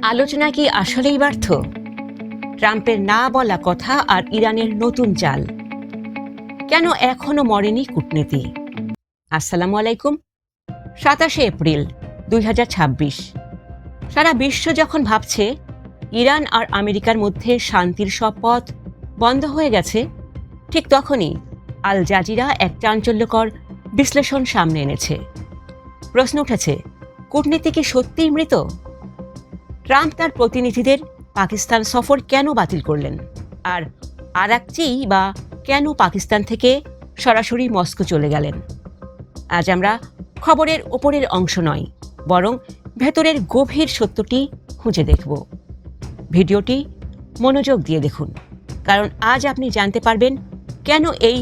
আলোচনা কি আসলেই ব্যর্থ? ট্রাম্পের না বলা কথা আর ইরানের নতুন চাল, কেন এখনো মরেনি কূটনীতি? আসসালামু আলাইকুম। 27 এপ্রিল 2026। সারা বিশ্ব যখন ভাবছে ইরান আর আমেরিকার মধ্যে শান্তির সব পথ বন্ধ হয়ে গেছে, ঠিক তখনই আল জাজিরা এক চাঞ্চল্যকর বিশ্লেষণ সামনে এনেছে। প্রশ্ন উঠেছে, কূটনীতি কি সত্যিই মৃত? ট্রাম্প তার প্রতিনিধিদের পাকিস্তান সফর কেন বাতিল করলেন? আর আরাকচি বা কেন পাকিস্তান থেকে সরাসরি মস্কো চলে গেলেন? আজ আমরা খবরের ওপরের অংশ নয়, বরং ভেতরের গভীর সত্যটি খুঁজে দেখব। ভিডিওটি মনোযোগ দিয়ে দেখুন, কারণ আজ আপনি জানতে পারবেন কেন এই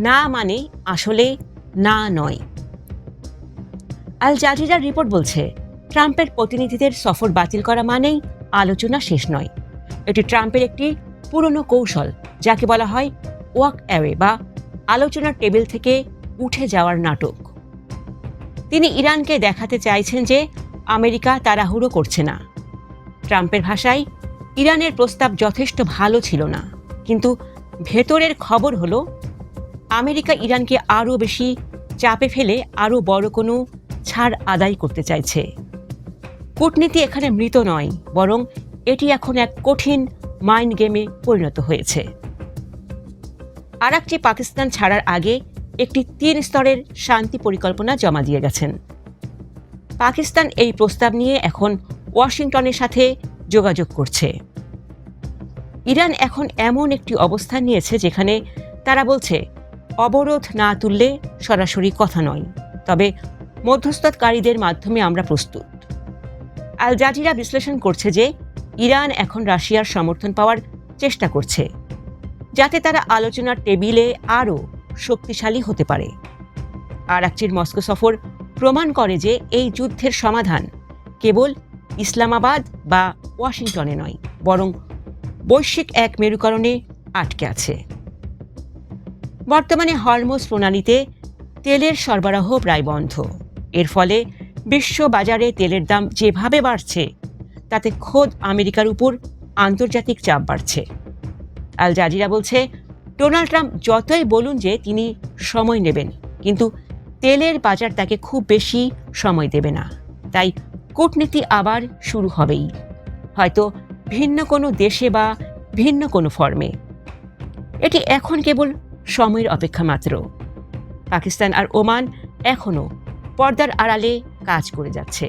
না মানে আসলে না নয়। আল জাজিরার রিপোর্ট বলছে, ট্রাম্পের প্রতিনিধিদের সফর বাতিল করা মানেই আলোচনা শেষ নয়। এটি ট্রাম্পের একটি পুরনো কৌশল, যাকে বলা হয় ওয়াক অ্যাওয়ে বা আলোচনার টেবিল থেকে উঠে যাওয়ার নাটক। তিনি ইরানকে দেখাতে চাইছেন যে আমেরিকা তাড়াহুড়ো করছে না। ট্রাম্পের ভাষায়, ইরানের প্রস্তাব যথেষ্ট ভালো ছিল না, কিন্তু ভেতরের খবর হলো আমেরিকা ইরানকে আরও বেশি চাপে ফেলে আরও বড় কোনো ছাড় আদায় করতে চাইছে। কূটনীতি এখানে মৃত নয়, বরং এটি এখন এক কঠিন মাইন্ড গেমে পরিণত হয়েছে। আরাকচি পাকিস্তান ছাড়ার আগে একটি 3 স্তরের শান্তি পরিকল্পনা জমা দিয়ে গেছেন। পাকিস্তান এই প্রস্তাব নিয়ে এখন ওয়াশিংটনের সাথে যোগাযোগ করছে। ইরান এখন এমন একটি অবস্থান নিয়েছে যেখানে তারা বলছে, অবরোধ না তুললে সরাসরি কথা নয়, তবে মধ্যস্থতাকারীদের মাধ্যমে আমরা প্রস্তুত। আল জাজিরা বিশ্লেষণ করছে যে ইরান এখন রাশিয়ার সমর্থন পাওয়ার চেষ্টা করছে, যাতে তারা আলোচনার টেবিলে আরও শক্তিশালী হতে পারে। আরাকচির মস্কো সফর প্রমাণ করে যে এই যুদ্ধের সমাধান কেবল ইসলামাবাদ বা ওয়াশিংটনে নয়, বরং বৈশ্বিক এক মেরুকরণে আটকে আছে। বর্তমানে হরমুজ প্রণালীতে তেলের সরবরাহ প্রায় বন্ধ। এর ফলে বিশ্ব বাজারে তেলের দাম যেভাবে বাড়ছে, তাতে খোদ আমেরিকার উপর আন্তর্জাতিক চাপ বাড়ছে। আল জাজিরা বলছে, ডোনাল্ড ট্রাম্প যতই বলুন যে তিনি সময় নেবেন, কিন্তু তেলের বাজার তাকে খুব বেশি সময় দেবে না। তাই কূটনীতি আবার শুরু হবেই, হয়তো ভিন্ন কোনো দেশে বা ভিন্ন কোনো ফর্মে। এটি এখন কেবল সময়ের অপেক্ষা মাত্র। পাকিস্তান আর ওমান এখনও পর্দার আড়ালে কাজ করে যাচ্ছে।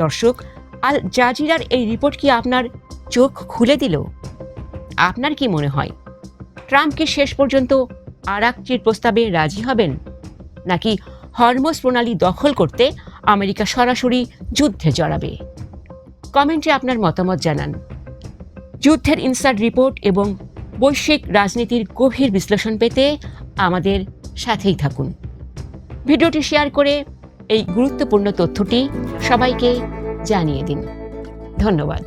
দর্শক, আল জাজিরার এই রিপোর্ট কি আপনার চোখ খুলে দিল? আপনার কি মনে হয়, ট্রাম্প কি শেষ পর্যন্ত আরাকচির প্রস্তাবে রাজি হবেন, নাকি হরমুজ প্রণালী দখল করতে আমেরিকা সরাসরি যুদ্ধে জড়াবে? কমেন্টে আপনার মতামত জানান। যুদ্ধের ইনসাইড রিপোর্ট এবং বৈশ্বিক রাজনীতির গভীর বিশ্লেষণ পেতে আমাদের সাথেই থাকুন। ভিডিওটি শেয়ার করে এই গুরুত্বপূর্ণ তথ্যটি সবাইকে জানিয়ে দিন। ধন্যবাদ।